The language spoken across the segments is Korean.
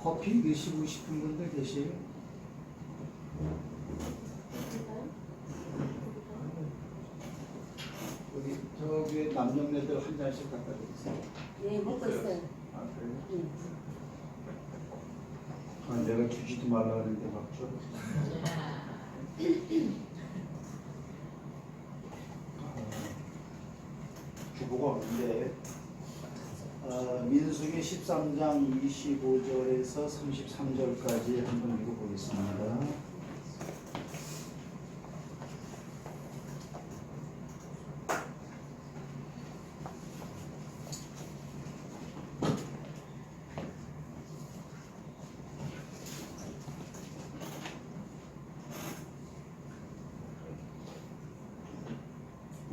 커피 드시고 싶은 분들 계세요? 여기 저기 남녀네들 한 잔씩 갖다 드리세요. 예, 먹고 있어요. 아 그래요? 예. 아 내가 주지도 말라 그랬는데 막 줘. 주보가 없는데 민수기 13장 25절에서 33절까지 한번 읽어보겠습니다.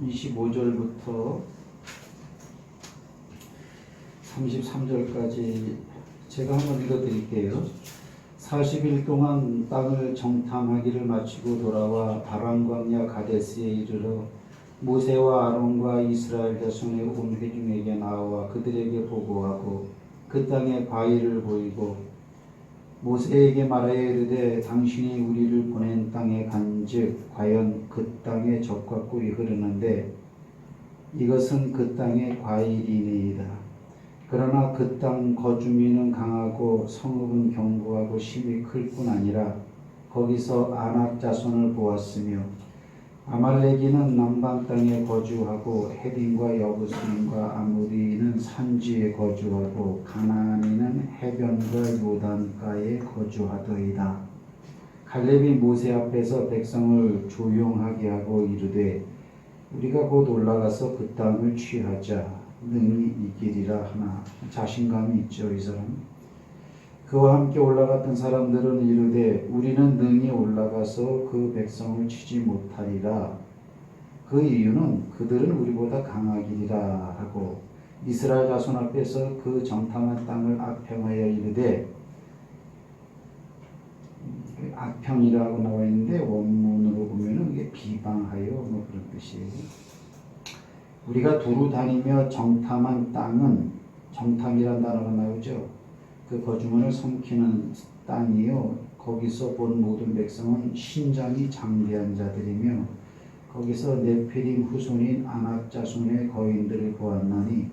(25절부터) 33절까지 제가 한번 읽어드릴게요. 40일 동안 땅을 정탐하기를 마치고 돌아와 바람 광야 가데스에 이르러 모세와 아론과 이스라엘 자손의 온 회중에게 나와 그들에게 보고하고 그 땅에 과일을 보이고 모세에게 말하여 이르되 당신이 우리를 보낸 땅에 간즉 과연 그 땅에 젖과 꿀이 흐르는데 이것은 그 땅의 과일이니이다. 그러나 그 땅 거주민은 강하고 성읍은 견고하고 심히 클 뿐 아니라 거기서 아낙 자손을 보았으며 아말렉이는 남방 땅에 거주하고 헤딘과 여부스인과 아모리는 산지에 거주하고 가나안인은 해변과 요단가에 거주하더이다. 갈렙이 모세 앞에서 백성을 조용하게 하고 이르되 우리가 곧 올라가서 그 땅을 취하자 능히 이기리라 하나. 자신감이 있죠 이 사람. 그와 함께 올라갔던 사람들은 이르되 우리는 능히 올라가서 그 백성을 치지 못하리라. 그 이유는 그들은 우리보다 강하기리라 하고 이스라엘 자손 앞에서 그 정탐한 땅을 악평하여 이르되, 악평이라고 나와 있는데 원문으로 보면은 이게 비방하여 뭐 그런 뜻이에요. 우리가 두루 다니며 정탐한 땅은, 정탐이란 단어가 나오죠. 그 거주민을 섬기는 땅이요. 거기서 본 모든 백성은 신장이 장대한 자들이며 거기서 네피림 후손인 아낙 자손의 거인들을 보았나니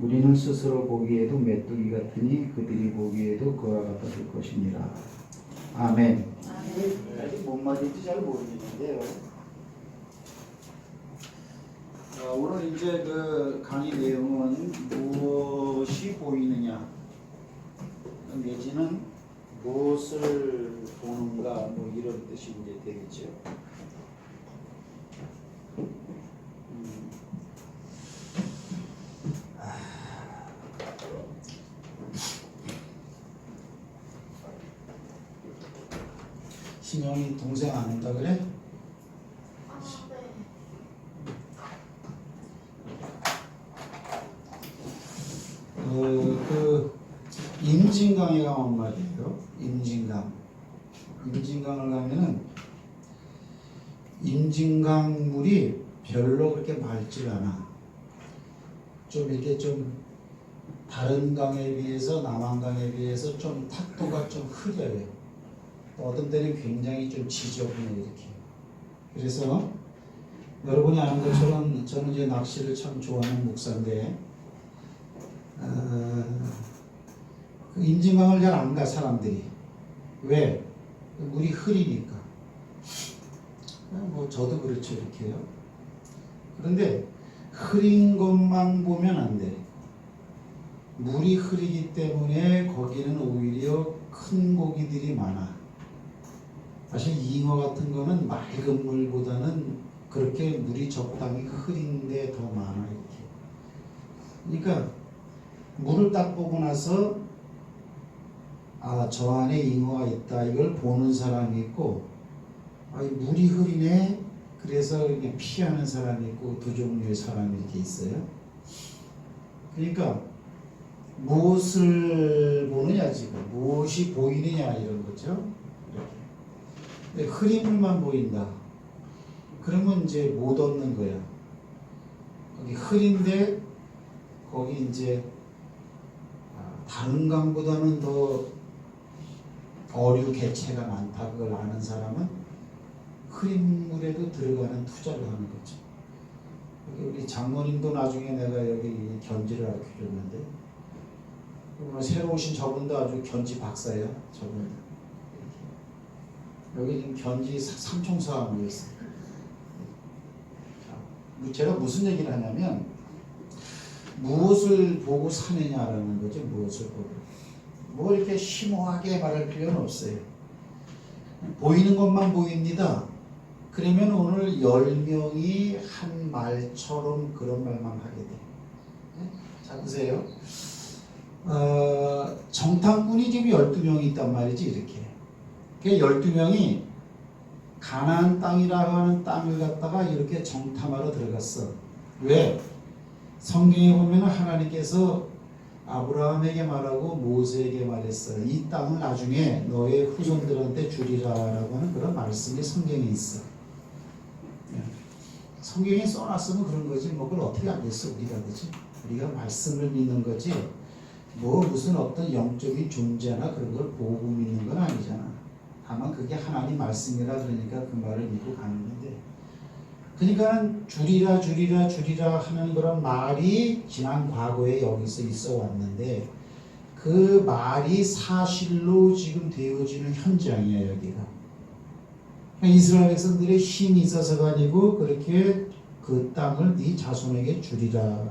우리는 스스로 보기에도 메뚜기 같으니 그들이 보기에도 그와 같았을 것이니라. 아멘. 아직 뭔 말인지 잘 모르겠는데요. 오늘 이제 그 강의 내용은 무엇이 보이느냐 내지는 무엇을 보는가 뭐 이런 뜻이 이제 되겠죠. 신영이 동생 안 온다 그래? 그 임진강에 가면 말이에요. 임진강을 가면은 임진강 물이 별로 그렇게 맑질 않아. 좀 이렇게 좀 다른 강에 비해서, 남한강에 비해서 좀 탁도가 좀 흐려요. 어떤 때는 굉장히 좀 지저분해 이렇게. 그래서 여러분이 아는 것처럼 저는 이제 낚시를 참 좋아하는 목사인데 그 임진강을 잘 안 가 사람들이. 왜? 물이 흐리니까. 뭐 저도 그렇죠 이렇게요. 그런데 흐린 것만 보면 안 돼. 물이 흐리기 때문에 거기는 오히려 큰 고기들이 많아. 사실 잉어 같은 거는 맑은 물보다는 그렇게 물이 적당히 흐린데 더 많아 이렇게. 그러니까 물을 딱 보고 나서 저 안에 잉어가 있다 이걸 보는 사람이 있고, 물이 흐리네 그래서 그냥 피하는 사람이 있고, 두 종류의 사람이 이렇게 있어요. 그러니까 무엇을 보느냐, 지금 무엇이 보이느냐 이런 거죠. 이렇게. 흐린 물만 보인다 그러면 이제 못 얻는 거야. 거기 흐린데 거기 이제 다른 강보다는 더 어류 개체가 많다. 그걸 아는 사람은 흐린물에도 들어가는 투자를 하는 거죠. 우리 장모님도 나중에 내가 여기 견지를 가르쳐줬는데 새로 오신 저분도 아주 견지 박사예요. 저분 여기 지금 견지 삼총사 하고 있어요. 제가 무슨 얘기를 하냐면 무엇을 보고 사느냐라는 거죠. 무엇을 보고 뭐 이렇게 심오하게 말할 필요는 없어요. 보이는 것만 보입니다. 그러면 오늘 10명이 한 말처럼 그런 말만 하게 돼요. 자 보세요. 정탐꾼이 지금 12명이 있단 말이지. 이렇게 그러니까 12명이 가나안 땅이라고 하는 땅을 갖다가 이렇게 정탐하러 들어갔어. 왜? 성경에 보면 하나님께서 아브라함에게 말하고 모세에게 말했어요. 이 땅을 나중에 너의 후손들한테 주리라라고 하는 그런 말씀이 성경에 있어. 성경에 써놨으면 그런 거지. 뭐 그걸 어떻게 알겠어 우리가. 그지? 우리가 말씀을 믿는 거지. 뭐 무슨 어떤 영적인 존재나 그런 걸 보고 믿는 건 아니잖아. 다만 그게 하나님 말씀이라 그러니까 그 말을 믿고 가는 건데. 그러니까 주리라 주리라 주리라 하는 그런 말이 지난 과거에 여기서 있어 왔는데 그 말이 사실로 지금 되어지는 현장이에요. 여기가 이스라엘 백성들의 힘이 있어서가 아니고 그렇게 그 땅을 네 자손에게 주리라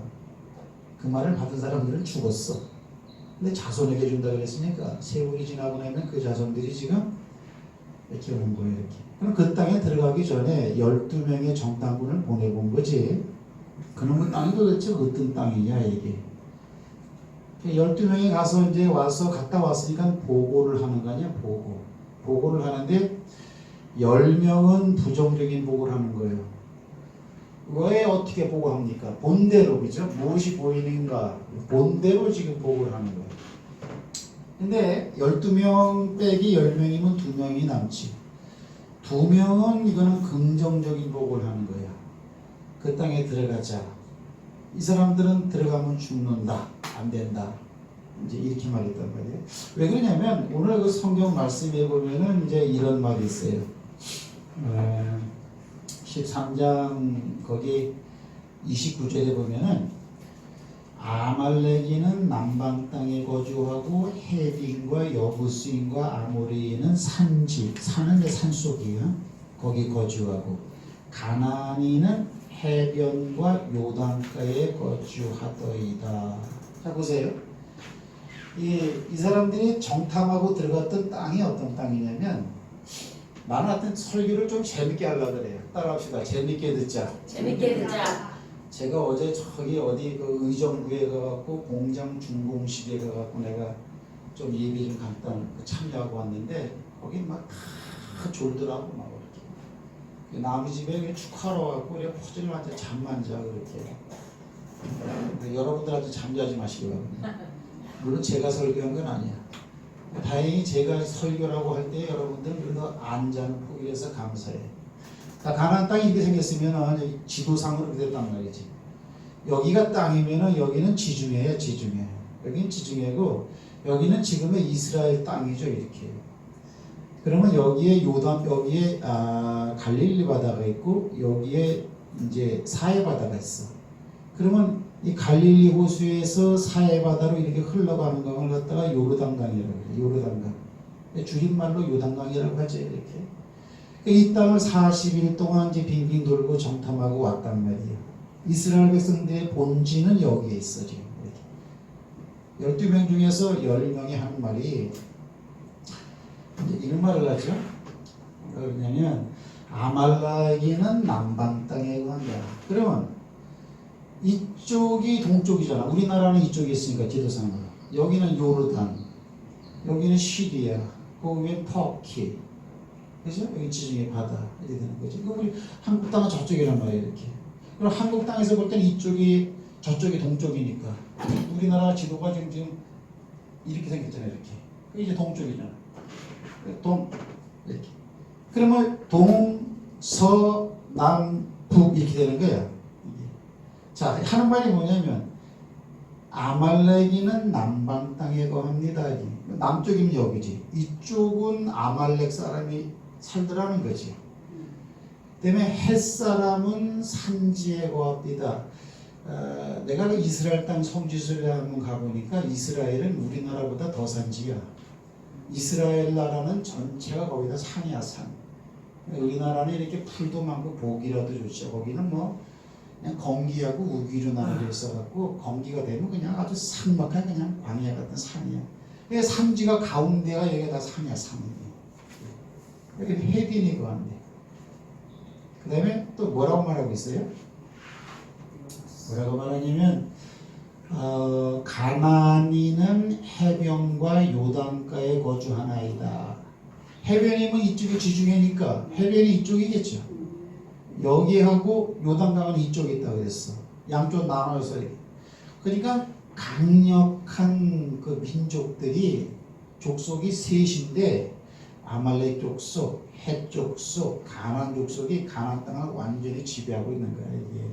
그 말을 받은 사람들은 죽었어. 근데 자손에게 준다 그랬으니까 세월이 지나고 나면 그 자손들이 지금 이렇게 온 거예요. 이렇게. 그럼 그 땅에 들어가기 전에 12명의 정탐꾼을 보내본 거지. 그놈의 땅이 도대체 어떤 땅이냐 이게. 12명이 가서 이제 와서 갔다 왔으니까 보고를 하는 거 아니야. 보고를 하는데 10명은 부정적인 보고를 하는 거예요. 왜 어떻게 보고합니까? 본대로. 그죠? 무엇이 보이는가 본대로 지금 보고를 하는 거예요. 근데 12명 빼기 10명이면 2명이 남지. 2명은 이거는 긍정적인 보고를 하는 거야. 그 땅에 들어가자. 이 사람들은 들어가면 죽는다. 안 된다. 이제 이렇게 말했단 말이에요. 왜 그러냐면 오늘 그 성경 말씀에 보면은 이제 이런 말이 있어요. 13장 거기 29절에 보면은 아말렉인은 남방 땅에 거주하고 헤빈과 여부스인과 아모리인은 산지, 산은 산속이야. 거기 거주하고 가나안인은 해변과 요단가에 거주하더이다. 자 보세요. 이 사람들이 정탐하고 들어갔던 땅이 어떤 땅이냐면 나는 하여튼 설교를 좀 재밌게 하려고 그래요. 따라합시다. 재밌게 듣자. 재밌게 듣자. 제가 어제 저기 어디 그 의정부에 가갖고 공장 준공식에 가갖고 내가 좀 예비 좀 간단 참여하고 왔는데 거기 막 다 졸더라고 막 이렇게 남의 집에 축하하러 와갖고 그래 호진을 한테 잠만 자 그렇게. 여러분들한테 잠자지 마시기 바랍니다. 물론 제가 설교한 건 아니야. 다행히 제가 설교라고 할 때 여러분들은 그래도 안 자는 포기해서 감사해. 가나안 땅이 이렇게 생겼으면 지도상으로 이렇게 됐단 말이지. 여기가 땅이면은 여기는 지중해야 지중해. 여기는 지중해고 여기는 지금의 이스라엘 땅이죠 이렇게. 그러면 여기에 요단 여기에 갈릴리 바다가 있고 여기에 이제 사해 바다가 있어. 그러면 이 갈릴리 호수에서 사해 바다로 이렇게 흘러가는 강을 갖다가 요르단강이라고 해요. 요르단강. 줄임말로 요단강이라고 하죠 이렇게. 이 땅을 40일 동안 이제 빙빙 돌고 정탐하고 왔단 말이에요. 이스라엘 백성들의 본지는 여기에 있어 지금. 12명 중에서 10명이 하는 말이 이제 이런 말을 하죠. 뭐라 그러냐면 아말렉인은 남방 땅에 간다. 그러면 이쪽이 동쪽이잖아. 우리나라는 이쪽에 있으니까 지도상으로. 여기는 요르단, 여기는 시리아, 거기에 터키. 그죠? 여기 지중해 바다 이렇게 되는 거지. 그럼 우리 한국 땅은 저쪽이란 말이에요 이렇게. 그럼 한국 땅에서 볼 때는 이쪽이 저쪽이 동쪽이니까 우리나라 지도가 지금 이렇게 생겼잖아요 이렇게. 이게 이제 동쪽이잖아. 이렇게. 그러면 동서남북 이렇게 되는 거야. 자 하는 말이 뭐냐면 아말렉인은 남방 땅에 거합니다. 남쪽이면 여기지. 이쪽은 아말렉 사람이 살더라는 거지. 그다음에 헷 사람은 산지에 거합니다. 내가 그 이스라엘 땅 성지순례 한번 가보니까 이스라엘은 우리나라보다 더 산지야. 이스라엘 나라는 전체가 거의 다 산이야, 산. 우리나라는 이렇게 풀도 많고 보기라도 좋죠. 거기는 뭐 그냥 건기하고 우기로 나눠져 있어갖고 건기가 되면 그냥 아주 삭막한 그냥 광야 같은 산이야. 그러니까 산지가 가운데가 여기가 다 산이야, 산이. 여기 해변이 거한데. 그 다음에 또 뭐라고 말하고 있어요? 뭐라고 말하냐면 가나안인은 해변과 요단가에 거주하나이다. 해변이면 이쪽이 지중해니까 해변이 이쪽이겠죠. 여기하고 요단강은 이쪽에 있다고 그랬어. 양쪽 나눠서. 그러니까 강력한 그 민족들이 족속이 셋인데 아말렉 족속, 헷 족속, 가나안 족속이 가나안 땅을 완전히 지배하고 있는 거야 이게.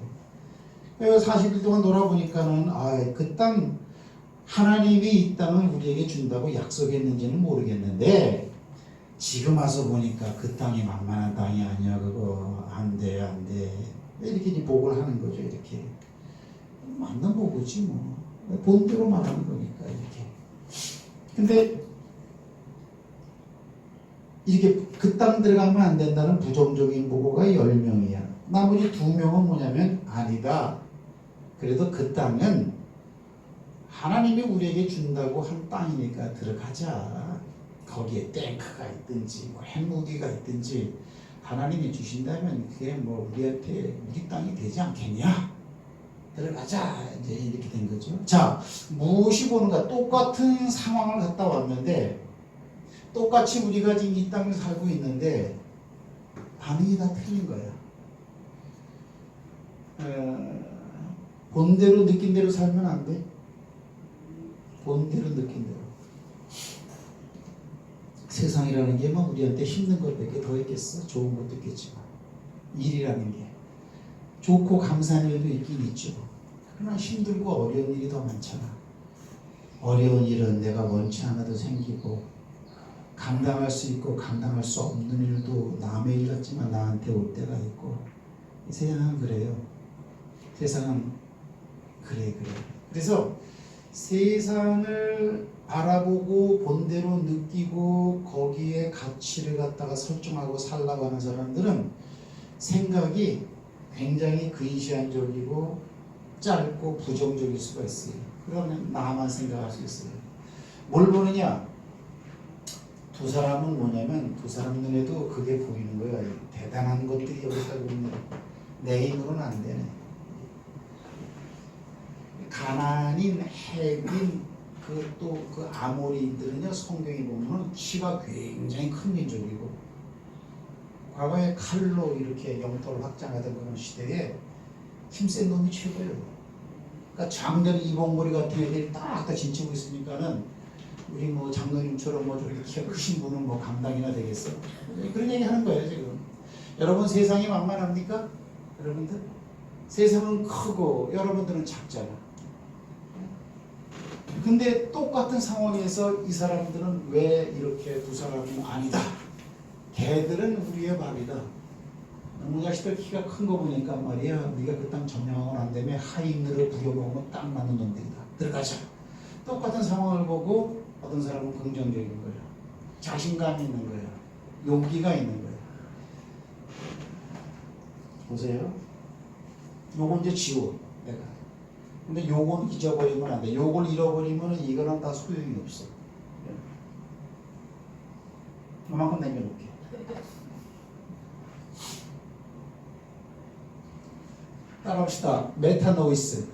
40일 동안 돌아보니까는 그 땅 하나님이 이 땅을 우리에게 준다고 약속했는지는 모르겠는데 지금 와서 보니까 그 땅이 만만한 땅이 아니야. 그거 안돼 이렇게 이제 보고를 하는 거죠. 이렇게 맞는 보고지 뭐 본대로 말하는 거니까 이렇게. 근데 이렇게 그 땅 들어가면 안 된다는 부정적인 보고가 10명이야. 나머지 2명은 뭐냐면 아니다. 그래도 그 땅은 하나님이 우리에게 준다고 한 땅이니까 들어가자. 거기에 탱크가 있든지 뭐 핵무기가 있든지 하나님이 주신다면 그게 뭐 우리한테 우리 땅이 되지 않겠냐? 들어가자. 이제 이렇게 된 거죠. 자, 무엇이 보는가? 똑같은 상황을 갔다 왔는데 똑같이 우리가 지금 이 땅에 살고 있는데 반응이 다 틀린 거야. 본대로 느낀 대로 살면 안 돼. 본대로 느낀 대로. 세상이라는 게 뭐 우리한테 힘든 것밖에 더 있겠어? 좋은 것도 있겠지만 일이라는 게 좋고 감사한 일도 있긴 있죠. 그러나 힘들고 어려운 일이 더 많잖아. 어려운 일은 내가 원치 않아도 생기고 감당할 수 있고 감당할 수 없는 일도 남의 일 같지만 나한테 올 때가 있고 이 세상은 그래요. 세상은 그래. 그래서 세상을 바라보고 본대로 느끼고 거기에 가치를 갖다가 설정하고 살라고 하는 사람들은 생각이 굉장히 근시안적이고 짧고 부정적일 수가 있어요. 그러면 나만 생각할 수 있어요. 뭘 보느냐? 두 사람은 뭐냐면 두 사람 눈에도 그게 보이는 거야. 대단한 것들이 여기다 보이는 거야. 내 힘으로는 안 되네. 가나안인, 헷인, 그 아모리들은요, 성경에 보면 키가 굉장히 큰 민족이고, 과거에 칼로 이렇게 영토를 확장하던 그런 시대에 힘센 놈이 최고예요. 그러니까 장전 이봉고리 같은 애들이 딱 진치고 있으니까는 우리 뭐 장로님처럼 뭐 저렇게 키가 크신 분은 뭐 감당이나 되겠어. 그런 얘기 하는 거예요, 지금. 여러분 세상이 만만합니까? 여러분들? 세상은 크고 여러분들은 작잖아. 근데 똑같은 상황에서 이 사람들은 왜 이렇게 두 사람은 아니다. 걔들은 우리의 밥이다. 너무 자식들 키가 큰 거 보니까 말이야. 우리가 그 땅 점령하고는 안 되면 하인으로 부려먹으면 딱 맞는 놈들이다. 들어가자. 똑같은 상황을 보고 어떤 사람은 긍정적인 거야. 자신감이 있는 거야. 용기가 있는 거야. 보세요. 요건 이제 지워. 내가. 근데 요건 잊어버리면 안 돼. 요걸 잃어버리면 이거는 다 소용이 없어. 이만큼 남겨놓게. 따라합시다. 메타노이스는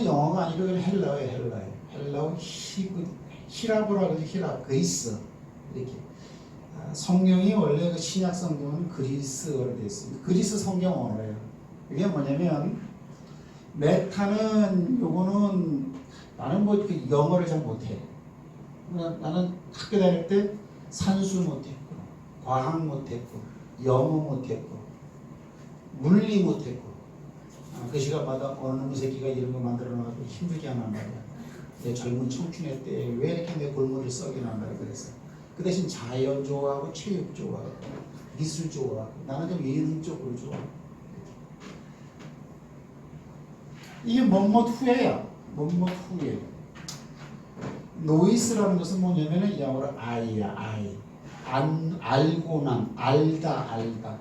영어가 아니고 헬라어예요. 헬라어 히라보라 그러지. 그리스. 이렇게. 성경이 원래 그 신약 성경은 그리스어로 되어 있습니다. 그리스 성경 언어예요. 이게 뭐냐면 메타는 요거는 나는 뭐 영어를 잘 못해. 나는 학교 다닐 때 산수 못했고 과학 못했고 영어 못했고 물리 못했고 그 시간마다 어느 놈의 새끼가 이런 거 만들어놔가지고 힘들게 하는 말이야. 내 젊은 청춘의 때에 왜 이렇게 내 골머리를 썩이나 말이야. 그래서 그 대신 자연 좋아하고 체육 좋아하고 미술 좋아하고 나는 좀 예능 쪽으로 좋아. 이게 뭐뭐 후회야. 뭐뭐 후회. 노이스라는 것은 뭐냐면은 영어로 I야. I. 알고 난, 알다.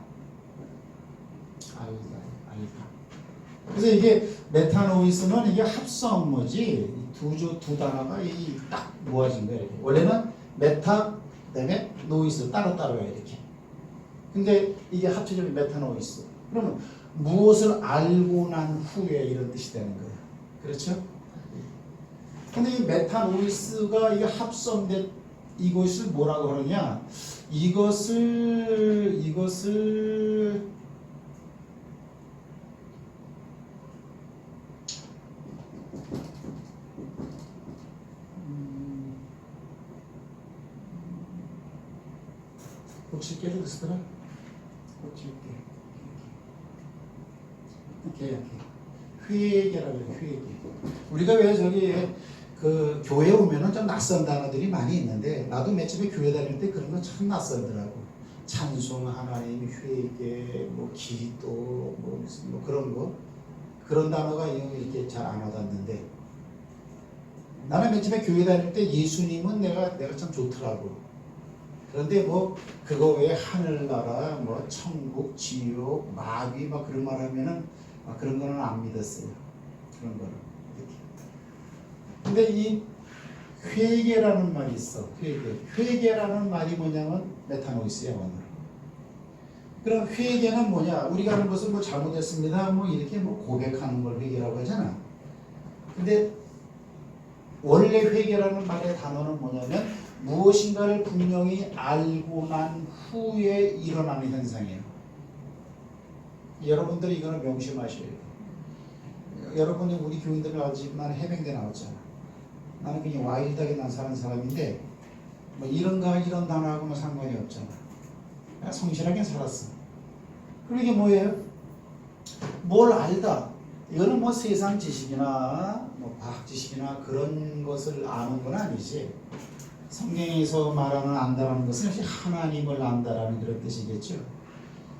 그래서 이게 메타노이스는 이게 합성어지 두 단어가 딱 모아진 거예요. 이렇게. 원래는 메타 그다음에 노이스 따로따로야 이렇게. 근데 이게 합쳐지면 메타노이스. 그러면 무엇을 알고 난 후에 이런 뜻이 되는 거예요. 그렇죠? 근데 이 메타노이스가 이게 합성된 이것을 뭐라고 하느냐? 이것을 고칠게도 쓰더라. 고칠게. 회계라고 해요. 회계. 우리가 왜 저기 그 교회 오면은 좀 낯선 단어들이 많이 있는데 나도 맨 처음에 교회 다닐 때 그런 거 참 낯설더라고. 찬송, 하나님, 회계, 뭐 기도, 뭐 무슨 뭐 그런 거 그런 단어가 이렇게 잘 안 와닿는데 나는 맨 처음에 교회 다닐 때 예수님은 내가 참 좋더라고. 그런데 뭐 그거 외에 하늘나라, 뭐 천국, 지옥, 마귀 막 그런 말 하면은 그런 거는 안 믿었어요. 그런 거는 이렇게. 근데 이 회개라는 말이 있어. 회개라는 말이 뭐냐면 메타노이스야 원어로. 그럼 회개는 뭐냐? 우리가 하는 것은 뭐 잘못했습니다. 뭐 이렇게 뭐 고백하는 걸 회개라고 하잖아. 근데 원래 회개라는 말의 단어는 뭐냐면 무엇인가를 분명히 알고 난 후에 일어나는 현상이에요. 여러분들이 이거는 명심하셔야 돼요. 여러분이 우리 교인들을 아직 나는 해병대 나왔잖아. 나는 그냥 와일드하게 난 사는 사람인데 뭐 이런 단어하고는 상관이 없잖아. 그냥 성실하게 살았어. 그럼 이게 뭐예요? 뭘 알다. 이거는 뭐 세상 지식이나 뭐 과학 지식이나 그런 것을 아는 건 아니지. 성경에서 말하는 안다라는 것은 하나님을 안다라는 그런 뜻이겠죠.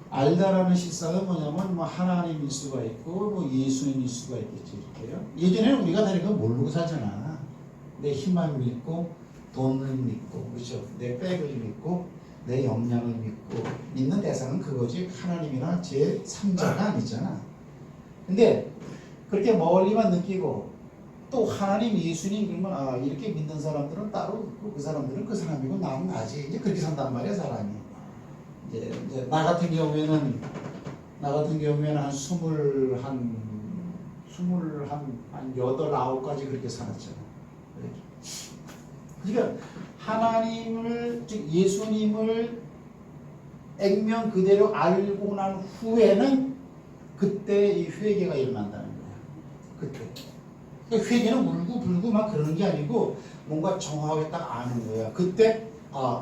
알다라는 실상은 뭐냐면 뭐 하나님일 수가 있고 뭐 예수님일 수가 있겠죠. 이렇게요. 예전에는 우리가 다니까 모르고 살잖아. 내 힘만 믿고 돈을 믿고 그렇죠. 내 백을 믿고 내 역량을 믿고 믿는 대상은 그거지 하나님이나 제 3자가 아니잖아. 근데 그렇게 멀리만 느끼고 또 하나님 예수님 그러면 이렇게 믿는 사람들은 따로 있고 그 사람들은 그 사람이고 나는 나지 이제 그렇게 산단 말이야 사람이. 이제 나 같은 경우에는 한 8, 9까지 그렇게 살았잖아. 그러니까 하나님을 즉 예수님을 액면 그대로 알고 난 후에는 그때 이 회개가 일어난다는 거야. 그때. 그러니까 회개는 울고불고 막 그러는 게 아니고 뭔가 정확하게 딱 아는 거야. 그때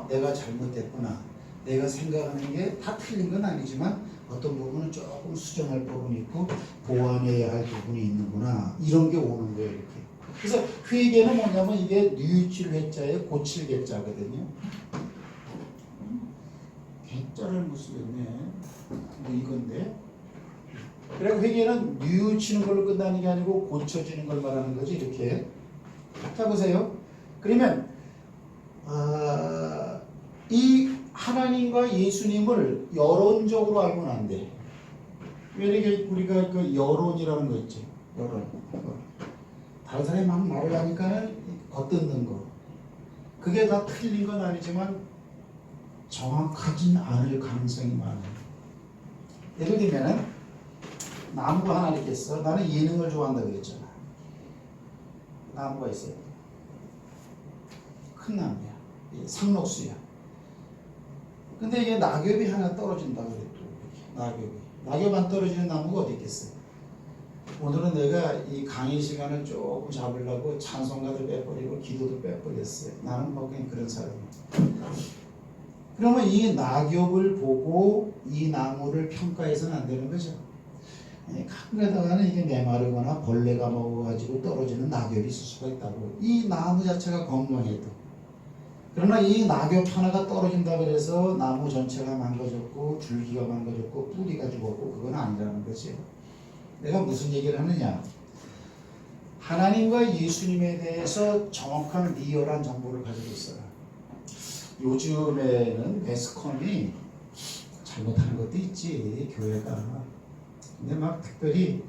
내가 잘못됐구나. 내가 생각하는 게 다 틀린 건 아니지만 어떤 부분은 조금 수정할 부분이 있고 보완해야 할 부분이 있는구나. 이런 게 오는 거예요. 이렇게. 그래서 회개는 뭐냐면 이게 뉘우칠 회자에 고칠 개자거든요. 개자를 못 쓰겠네. 뭐 이건데. 그리고 회개는 뉘우치는 걸로 끝나는 게 아니고 고쳐지는 걸 말하는 거지. 이렇게. 자 보세요. 그러면 이 하나님과 예수님을 여론적으로 알고는 안 돼. 왜 이렇게 우리가 그 여론이라는 거 있지? 여론. 다른 사람이 막 말을 하니까 겉듣는 거. 그게 다 틀린 건 아니지만 정확하진 않을 가능성이 많아요. 예를 들면 나무가 하나 이렇게 있어. 나는 예능을 좋아한다고 그랬잖아. 나무가 있어요. 큰 나무야. 상록수야. 근데 이게 낙엽이 하나 떨어진다고 그랬죠. 낙엽 안 떨어지는 나무가 어디 있겠어? 오늘은 내가 이 강의 시간을 조금 잡으려고 찬송가도 빼버리고 기도도 빼버렸어요. 나는 뭐 그냥 그런 사람이야. 그러면 이 낙엽을 보고 이 나무를 평가해서는 안 되는 거죠. 가끔 가다가는 이게 메마르거나 벌레가 먹어가지고 떨어지는 낙엽이 있을 수가 있다고. 이 나무 자체가 건강해도. 그러나 이 낙엽 하나가 떨어진다 그래서 나무 전체가 망가졌고 줄기가 망가졌고 뿌리가 죽었고 그건 아니라는 거지. 내가 무슨 얘기를 하느냐. 하나님과 예수님에 대해서 정확한 리얼한 정보를 가지고 있어요. 요즘에는 매스컴이 잘못하는 것도 있지, 교회가. 근데 막 특별히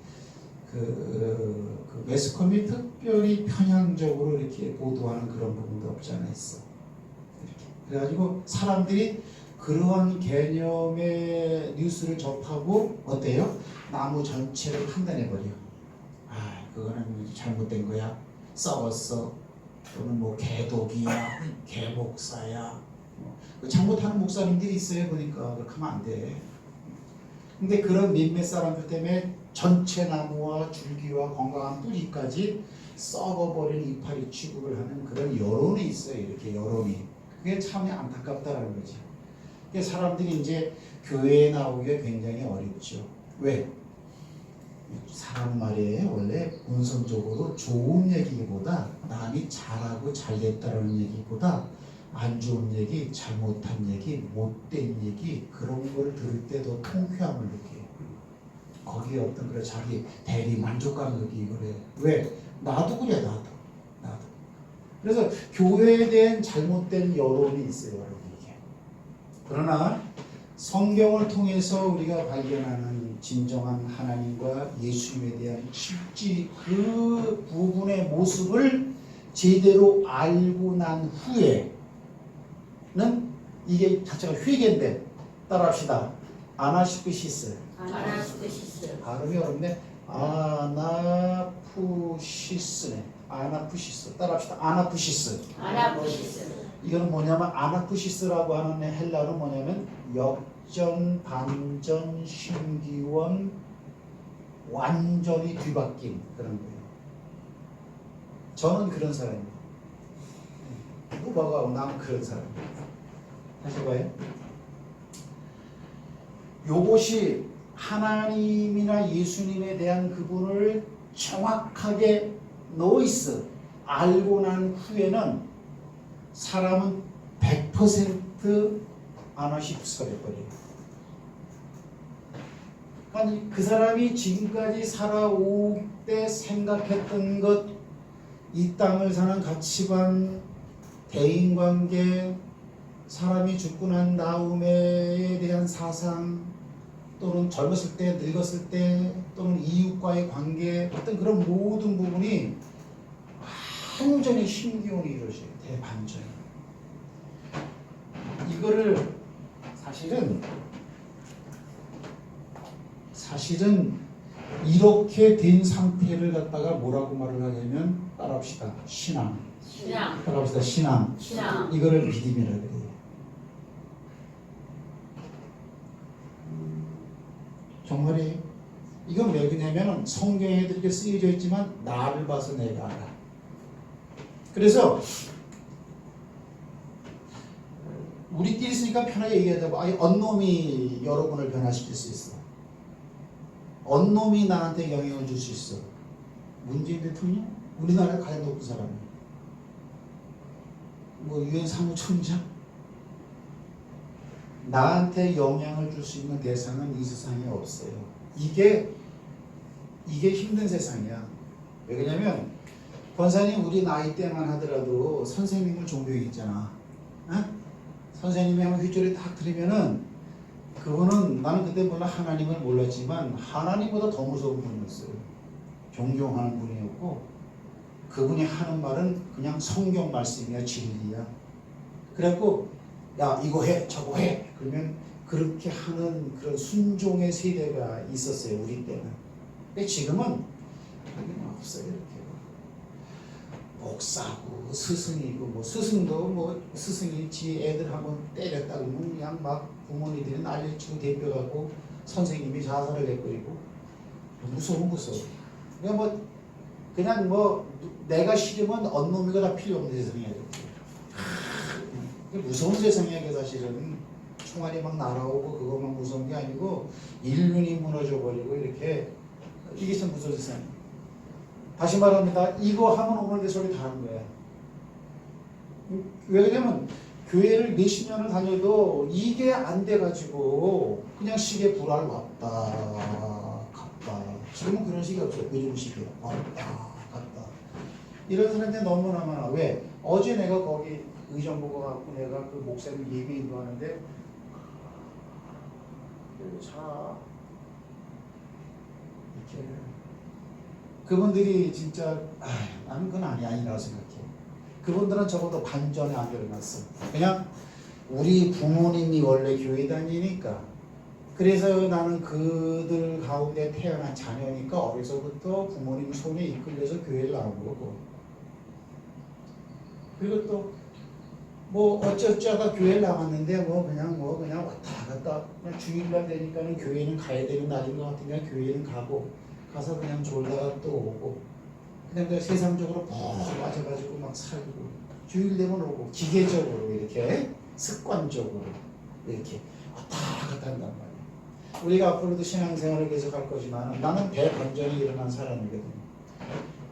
그 매스컴이 특별히 편향적으로 이렇게 보도하는 그런 부분도 없지 않아 있어. 이렇게. 그래가지고 사람들이 그러한 개념의 뉴스를 접하고 어때요? 나무 전체를 판단해버려. 아, 그거는 잘못된 거야. 썩었어. 또는 뭐 개독이야, 개목사야. 잘못하는 목사님들이 있어요. 보니까 그렇게 하면 안 돼. 근데 그런 몇몇 사람들 때문에 전체 나무와 줄기와 건강한 뿌리까지 썩어버린 이파리 취급을 하는 그런 여론이 있어요. 이렇게 여론이. 그게 참 안타깝다라는 거지. 그게 사람들이 이제 교회에 나오기가 굉장히 어렵죠. 왜? 사람 말에 원래 본성적으로 좋은 얘기보다 남이 잘하고 잘됐다라는 얘기보다 안 좋은 얘기, 잘못한 얘기, 못된 얘기 그런 걸 들을 때 더 통쾌함을 느껴요. 거기에 어떤 그런 자기 대리 만족감을 느끼고 그래. 왜? 나도 그래, 나도. 그래서 교회에 대한 잘못된 여론이 있어요, 여러분 이게. 그러나 성경을 통해서 우리가 발견하는 진정한 하나님과 예수님에 대한 실제 그 부분의 모습을 제대로 알고 난 후에는 이게 자체가 회개인데 따라합시다. 아나시크시스. 발음이 어렵네. 아나푸시스네. 아나푸시스. 따라합시다. 아나푸시스. 이거는 뭐냐면 아나푸시스라고 하는 헬라어는 뭐냐면 역전, 반전, 신기원, 완전히 뒤바뀐 그런 거예요. 저는 그런 사람이에요. 누가가 나는 그런 사람이에요. 다시 봐요. 요것이 하나님이나 예수님에 대한 그분을 정확하게 노이스 알고 난 후에는 사람은 100% 아나시프스가 돼버려요. 그러니까 그 사람이 지금까지 살아올 때 생각했던 것, 이 땅을 사는 가치관, 대인관계, 사람이 죽고 난 다음에에 대한 사상, 또는 젊었을 때, 늙었을 때, 또는 이웃과의 관계, 어떤 그런 모든 부분이 완전히 신기원이 이루어져요. 대반전이. 이거를 사실은 이렇게 된 상태를 갖다가 뭐라고 말을 하냐면 따라합시다. 신앙. 따라합시다. 신앙. 이거를 믿음이라고 그래요. 정말이에요. 이건 왜 그러냐면 성경에 이렇게 쓰여져 있지만 나를 봐서 내가 알아. 그래서 우리끼리 있으니까 편하게 얘기하자고. 아니, 언놈이 여러분을 변화시킬 수 있어. 언놈이 나한테 영향을 줄 수 있어. 문재인 대통령? 우리나라에 가장 높은 사람이에요. 뭐 유엔 사무총장? 나한테 영향을 줄 수 있는 대상은 이 세상에 없어요. 이게 힘든 세상이야. 왜 그러냐면 권사님 우리 나이 때만 하더라도 선생님을 존경했잖아. 어? 선생님이 한번 휘조리 딱 들으면은 그분은 나는 그때 몰라 하나님을 몰랐지만 하나님보다 더 무서운 분이었어요. 존경하는 분이었고 그분이 하는 말은 그냥 성경 말씀이야, 진리야. 그래갖고 야 이거 해 저거 해 그러면 그렇게 하는 그런 순종의 세대가 있었어요 우리 때는. 근데 지금은 없어요. 이렇게 목사고 스승이고 뭐 스승도 뭐 스승이 지 애들 한번 때렸다 그러면 그냥 막 부모님들이 난리치고 대표하고 선생님이 자살을 해버리고 무서워. 그냥 뭐 내가 싫으면 언놈이가 다 필요 없는 세상이야. 무서운 세상이야. 그 사실은 총알이 막 날아오고 그것만 무서운 게 아니고 인륜이 무너져 버리고 이렇게 이게 참 무서운 세상이에요. 다시 말합니다. 이거 하면 오늘 내 소리 다 하는 거야. 왜 그러냐면 교회를 몇십 년을 다녀도 이게 안 돼가지고 그냥 식에 불알 왔다 갔다. 지금은 그런 식이 없어요. 요즘 식이에요. 왔다 갔다. 이런 사람들 너무나 많아. 왜? 어제 내가 거기 의정 보고 갖고 내가 그 목사님 예배 인도하는데 자 이렇게 그분들이 진짜 나는 그건 아니라고 생각해. 그분들은 적어도 반전에 안 일어났어. 그냥 우리 부모님이 원래 교회 다니니까 그래서 나는 그들 가운데 태어난 자녀니까 어려서부터 부모님 손에 이끌려서 교회를 나온 거고 그리고 또 뭐 어쩌다가 교회를 나왔는데 그냥 왔다 갔다 그냥 주일날 되니까는 교회는 가야 되는 날인 것 같으니까 교회는 가서 그냥 졸다가 또 오고 그냥 그 세상적으로 푹 빠져가지고 막 살고 주일 되면 오고 기계적으로 이렇게 습관적으로 이렇게 왔다 갔다 한단 말이야. 우리가 앞으로도 신앙생활을 계속할 거지만 나는 대반전이 일어난 사람이거든.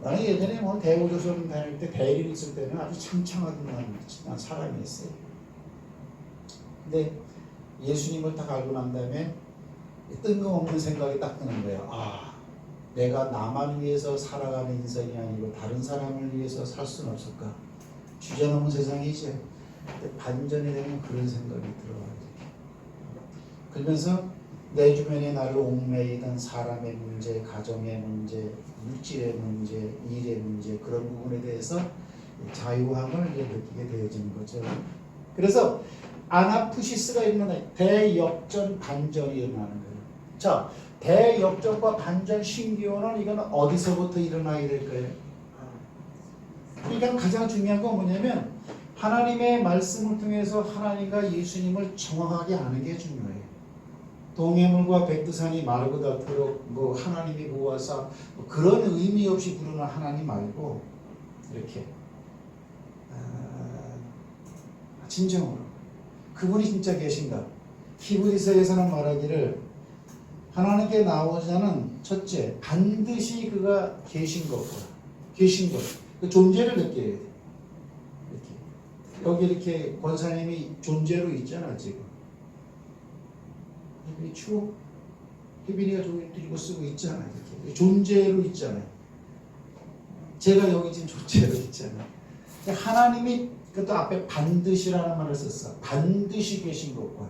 나는 예전에 대우조선 다닐 때 대일 있을 때는 아주 창창하던 난 사람이었어요. 근데 예수님을 딱 알고 난 다음에 뜬금없는 생각이 딱 드는 거야. 내가 나만 위해서 살아가는 인생이 아니고 다른 사람을 위해서 살 수는 없을까? 주저넘은 세상이지. 반전이 되면 그런 생각이 들어와요. 그러면서 내 주변에 나를 옥매이던 사람의 문제, 가정의 문제, 물질의 문제, 일의 문제 그런 부분에 대해서 자유함을 느끼게 되어지는 거죠. 그래서 아나푸시스가 일어나는 대역전 반전이 일어나는 거예요. 자, 대역전과 반전 신기원은 이건 어디서부터 일어나게 될까요? 그러니까 가장 중요한 건 뭐냐면 하나님의 말씀을 통해서 하나님과 예수님을 정확하게 아는 게 중요해요. 동해물과 백두산이 마르고 닳도록 하나님이 보아사 그런 의미 없이 부르는 하나님 말고 이렇게 진정으로 그분이 진짜 계신가. 히브리서에서는 말하기를 하나님께 나오자는 첫째 반드시 그가 계신 것 그 존재를 느껴야 돼. 이렇게 여기 이렇게 권사님이 존재로 있잖아 지금. 이 추억 희빈이가 저기 들고 쓰고 있잖아요. 이렇게 존재로 있잖아요. 제가 여기 지금 존재로 있잖아요. 하나님이 그것도 앞에 반드시라는 말을 썼어. 반드시 계신 것과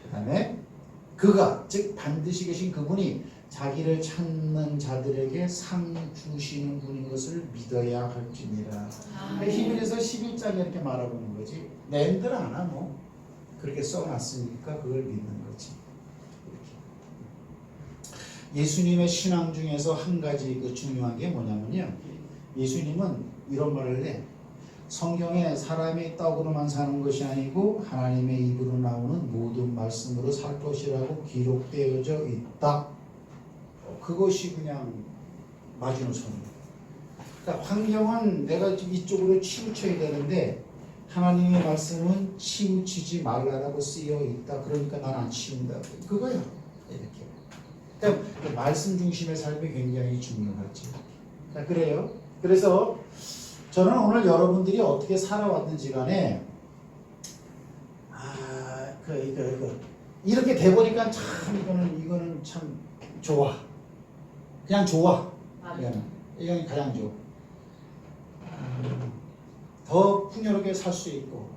그 다음에 그가 즉 반드시 계신 그분이 자기를 찾는 자들에게 상 주시는 분인 것을 믿어야 할지니라. 히브리서 11장에 이렇게 말하고 있는 거지. 내들 않아 뭐 그렇게 써놨으니까 그걸 믿는 거지. 예수님의 신앙 중에서 한 가지 중요한 게 뭐냐면요. 예수님은 이런 말을 해. 성경에 사람이 떡으로만 사는 것이 아니고 하나님의 입으로 나오는 모든 말씀으로 살 것이라고 기록되어져 있다. 그것이 그냥 마지노선이에요. 그러니까 환경은 내가 이쪽으로 치우쳐야 되는데 하나님의 말씀은 치우치지 말라라고 쓰여 있다. 그러니까 난 안 치운다. 그거야. 이렇게. 그러니까 말씀 중심의 삶이 굉장히 중요하지. 자, 그래요. 그래서 저는 오늘 여러분들이 어떻게 살아왔는지 간에 이렇게 돼버리니까 참 이거는 참 좋아. 그냥 좋아. 이건 가장 좋아. 더 풍요롭게 살 수 있고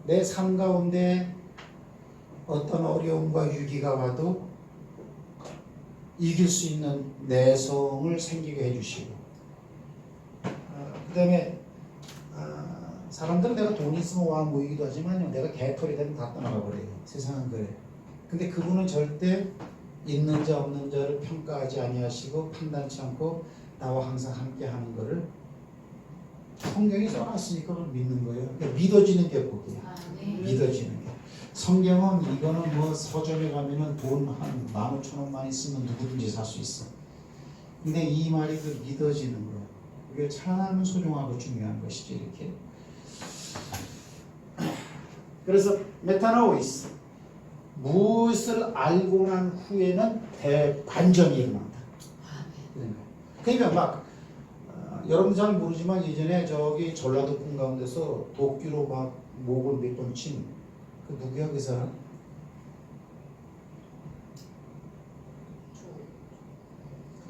내 삶 가운데 어떤 어려움과 위기가 와도 이길 수 있는 내성을 생기게 해주시고 그 다음에 사람들은 내가 돈 있으면 와 모이기도 하지만 내가 개털이 되면 다 떠나가 버려요. 세상은 그래. 근데 그분은 절대 있는 자 없는 자를 평가하지 아니하시고 판단치 않고 나와 항상 함께 하는 거를 성경이 써놨으니까 그걸 믿는 거예요. 그러니까 믿어지는 게 복이야. 믿어지는 게. 성경은 이거는 뭐 서점에 가면은 돈 한 15,000원만 있으면 누구든지 살 수 있어. 근데 이 말이 그 믿어지는 거야. 그게 참 소중하고 중요한 것이지 이렇게. 그래서 메타노이스 무엇을 알고 난 후에는 대반전이 일어난다. 그러니까 막 여러분 잘 모르지만 예전에 저기 전라도권 가운데서 도끼로 막 목을 몇 번 친 그 누구야 그 사람?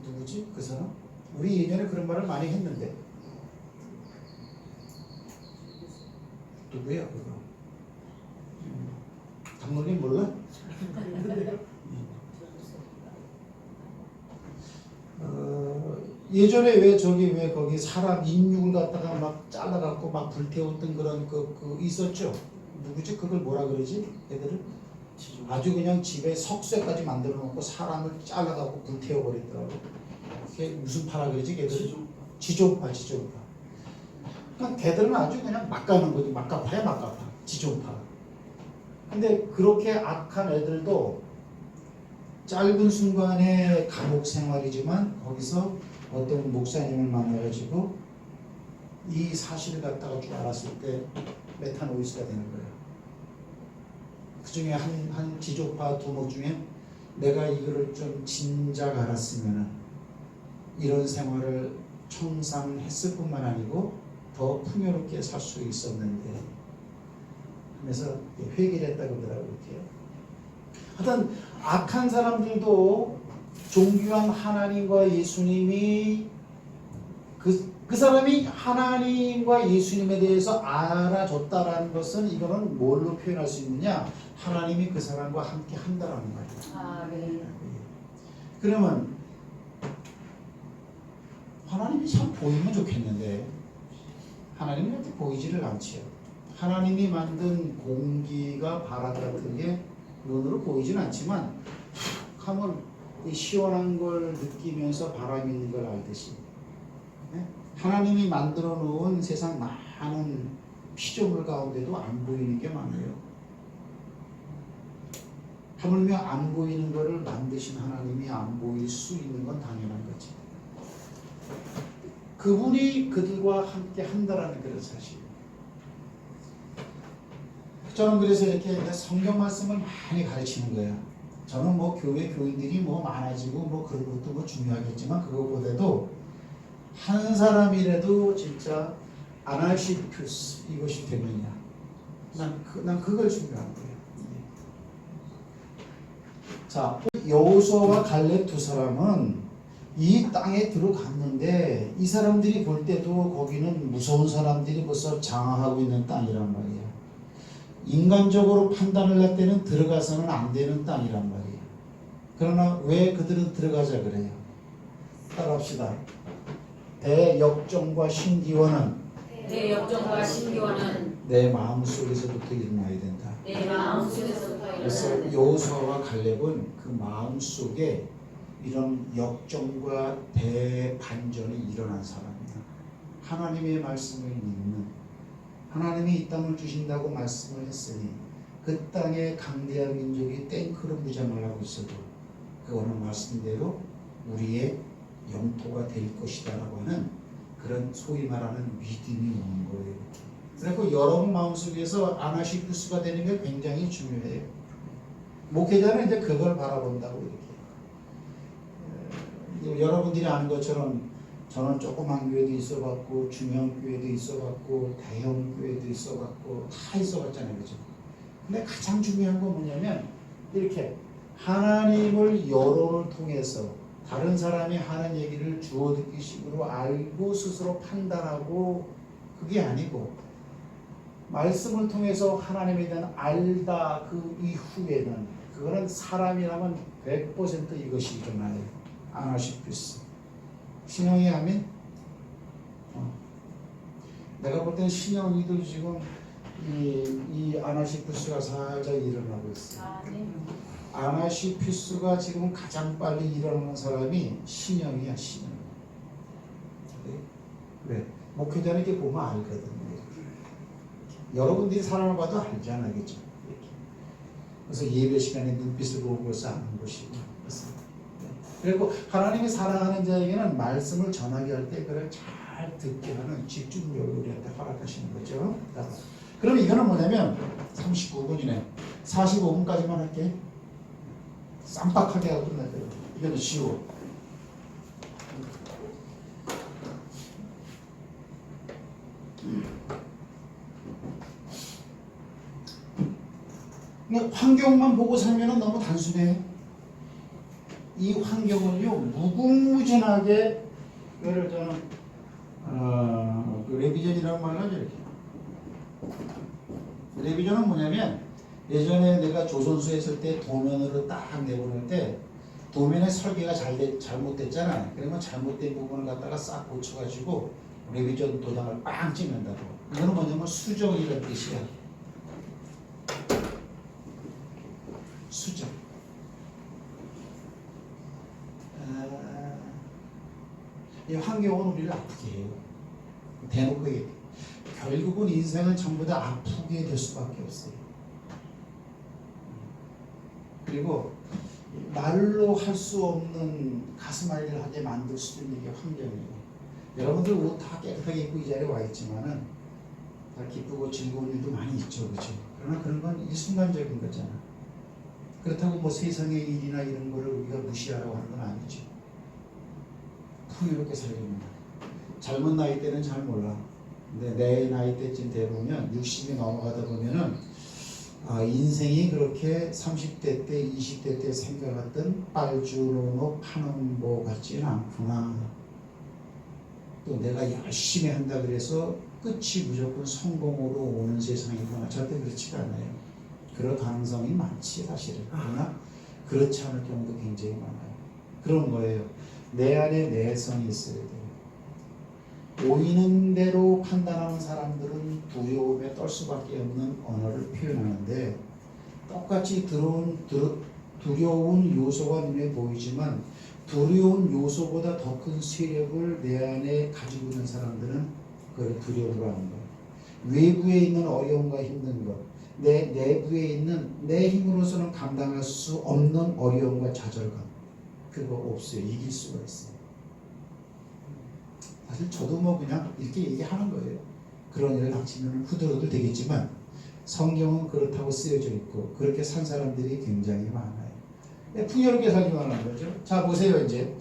누구지 그 사람? 우리 예전에 그런 말을 많이 했는데 누구야 그거? 장로님 몰라? 예전에 왜 저기 왜 거기 사람 인육을 갖다가 막 잘라갖고 막 불태웠던 그런 그 있었죠? 누구지? 그걸 뭐라 그러지? 애들은 아주 그냥 집에 석쇠까지 만들어 놓고 사람을 잘라갖고 불태워버리더라고. 그게 무슨 파라 그러지? 걔들 지존파. 그러니까 걔들은 아주 그냥 막 가는 거지. 막가파야 막가파. 지존파. 근데 그렇게 악한 애들도 짧은 순간의 감옥 생활이지만 거기서 어떤 목사님을 만나가지고 이 사실을 갖다가 쭉 알았을 때 메타노이스가 되는 거예요. 그 중에 한 지조파 두목 중에 내가 이거를 좀 진작 알았으면 이런 생활을 청산했을 뿐만 아니고 더 풍요롭게 살 수 있었는데 그래서 회개를 했다고 그러더라고요. 이렇게. 하여튼 악한 사람들도 존귀한 하나님과 예수님이 그 사람이 하나님과 예수님에 대해서 알아줬다라는 것은 이거는 뭘로 표현할 수 있느냐? 하나님이 그 사람과 함께 한다라는 거예요. 아, 네. 그러면 하나님이 참 보이면 좋겠는데 하나님은 이렇게 보이지를 않지요. 하나님이 만든 공기가 바람 같은 게 눈으로 보이진 않지만 하면 시원한 걸 느끼면서 바람이 있는 걸 알듯이 하나님이 만들어 놓은 세상 많은 피조물 가운데도 안 보이는 게 많아요. 하물며 안 보이는 것을 만드신 하나님이 안 보일 수 있는 건 당연한 거지. 그분이 그들과 함께 한다라는 그런 사실. 저는 그래서 이렇게 성경 말씀을 많이 가르치는 거예요. 저는 뭐 교회 교인들이 뭐 많아지고 뭐 그런 것도 뭐 중요하겠지만 그것보다도 한 사람이라도 진짜 아나시푸스 이것이 되느냐. 난 그걸 중요한 거예요. 자, 여호수아와 갈렙 두 사람은 이 땅에 들어갔는데 이 사람들이 볼 때도 거기는 무서운 사람들이 벌써 장악하고 있는 땅이란 말이에요. 인간적으로 판단을 할 때는 들어가서는 안 되는 땅이란 말이에요. 그러나 왜 그들은 들어가자 그래요? 따라합시다. 대역정과 신기원은 역정과 신기원은 내 마음속에서부터 일어나야 된다. 내 마음속에서부터 그래서 일어나는 여호수아와 갈렙은 그 마음속에 이런 역정과 대반전이 일어난 사람이야. 하나님의 말씀을 믿는, 하나님이 이 땅을 주신다고 말씀을 했으니 그 땅의 강대한 민족이 땡크로 무장을 하고 있어도 그거는 말씀대로 우리의 영토가 될 것이다 라고 하는 그런 소위 말하는 믿음이 오는 거예요. 그래서 여러분 마음속에서 아나시푸스가 되는 게 굉장히 중요해요. 목회자는 이제 그걸 바라본다고 이렇게. 여러분들이 아는 것처럼 저는 조그만 교회도 있어봤고 중형 교회도 있어봤고 대형 교회도 있어봤고 다 있어봤잖아요. 그죠? 근데 가장 중요한 건 뭐냐면 이렇게 하나님을 여론을 통해서 다른 사람이 하는 얘기를 주워 듣기 식으로 알고 스스로 판단하고 그게 아니고 말씀을 통해서 하나님에 대한 알다 그 이후에는 그거는 사람이라면 100% 이것이 일어나요. 아나시푸스. 신영이 아멘? 내가 볼 땐 신영이도 지금 이 아나시푸스가 살짝 일어나고 있어. 아, 네. 아나시푸스가 지금 가장 빨리 일어나는 사람이 신영이야, 신영. 왜? 목회자는 이렇게 보면 알거든요. 여러분들이 사람을 봐도 알잖아, 그죠? 그래서 예배 시간에 눈빛을 보고 벌써 아는 것이고. 그리고 하나님이 사랑하는 자에게는 말씀을 전하게 할 때 그걸 잘 듣게 하는 집중력을 우리한테 허락하시는 거죠. 그럼 이거는 뭐냐면 39분이네. 45분까지만 할게. 쌈박하게 하고 끝날 거예요. 이거는 쉬워. 근데 환경만 보고 살면 너무 단순해. 이 환경은요 무궁무진하게 이거를 저는 그 레비전이라고 말을 하죠. 이렇게. 레비전은 뭐냐면 예전에 내가 조선소에 있을 때 도면으로 딱 내보낼 때 도면의 설계가 잘못됐잖아. 그러면 잘못된 부분을 갖다가 싹 고쳐가지고 레비전 도장을 빵 찍는다고. 이거는 뭐냐면 수정이라는 뜻이야. 수정. 이 환경은 우리를 아프게 해요. 대놓고 얘기해. 결국은 인생은 전부 다 아프게 될 수밖에 없어요. 그리고 말로 할 수 없는 가슴 앓이를 하게 만들 수도 있는 게 환경이에요. 여러분들 옷 다 깨끗하게 입고 이 자리에 와 있지만은 다 기쁘고 즐거운 일도 많이 있죠, 그렇죠? 그러나 그런 건 일순간적인 거잖아. 그렇다고 뭐 세상의 일이나 이런 거를 우리가 무시하라고 하는 건 아니죠. 풍요롭게 살려면 젊은 나이 때는 잘 몰라. 근데 내 나이 때쯤 되보면 60이 넘어가다 보면은 인생이 그렇게 30대 때, 20대 때 생각했던 빨주노노 파는 거 같지는 않구나. 또 내가 열심히 한다 그래서 끝이 무조건 성공으로 오는 세상이구나. 절대 그렇지가 않아요. 그럴 가능성이 많지 사실은. 그러나 그렇지 않을 경우도 굉장히 많아요. 그런 거예요. 내 안에 내성이 있어야 돼요. 보이는 대로 판단하는 사람들은 두려움에 떨 수밖에 없는 언어를 표현하는데 똑같이 두려운 요소가 눈에 보이지만 두려운 요소보다 더 큰 세력을 내 안에 가지고 있는 사람들은 그걸 두려움으로 하는 거예요. 외부에 있는 어려움과 힘든 것, 내 내부에 있는 내 힘으로서는 감당할 수 없는 어려움과 좌절감, 그거 없어요. 이길 수가 있어요. 사실 저도 뭐 그냥 이렇게 얘기하는 거예요. 그런 일을 닥치면 후들후들 되겠지만 성경은 그렇다고 쓰여져 있고 그렇게 산 사람들이 굉장히 많아요. 풍요롭게 살기만 하는 거죠. 자 보세요 이제.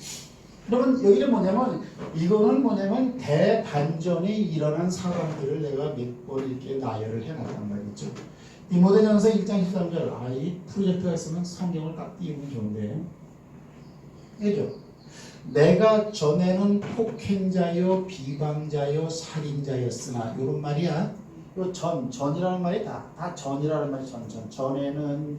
그러면 여기는 뭐냐면 이거는 뭐냐면 대반전이 일어난 상황들을 내가 몇 번 이렇게 나열을 해놨단 말이죠. 디모데전서 1장 13절. 이 프로젝트가 있으면 성경을 딱 띄우면 좋은데. 그죠? 내가 전에는 폭행자요 비방자요 살인자였으나 이런 말이야. 요 전이라는 말이 다 전이라는 말이 전에는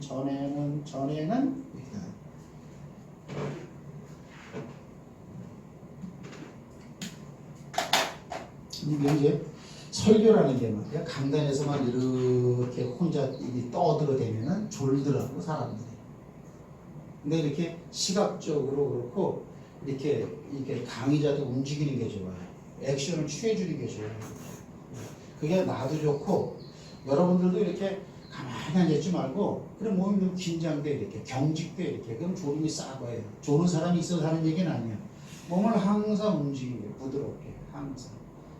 이게 이제 설교라는 게 말이야. 강단에서만 이렇게 혼자 떠들어대면은 졸더라고 사람들이. 근데 이렇게 시각적으로 그렇고 이렇게 강의자도 움직이는 게 좋아요. 액션을 취해주는 게 좋아요. 그게 나도 좋고 여러분들도 이렇게 가만히 앉지 말고 그럼 몸이 너무 긴장돼 이렇게 경직돼 이렇게 그럼 졸음이 싸고요. 조는 사람이 있어서 하는 얘기는 아니야. 몸을 항상 움직이게 부드럽게 항상.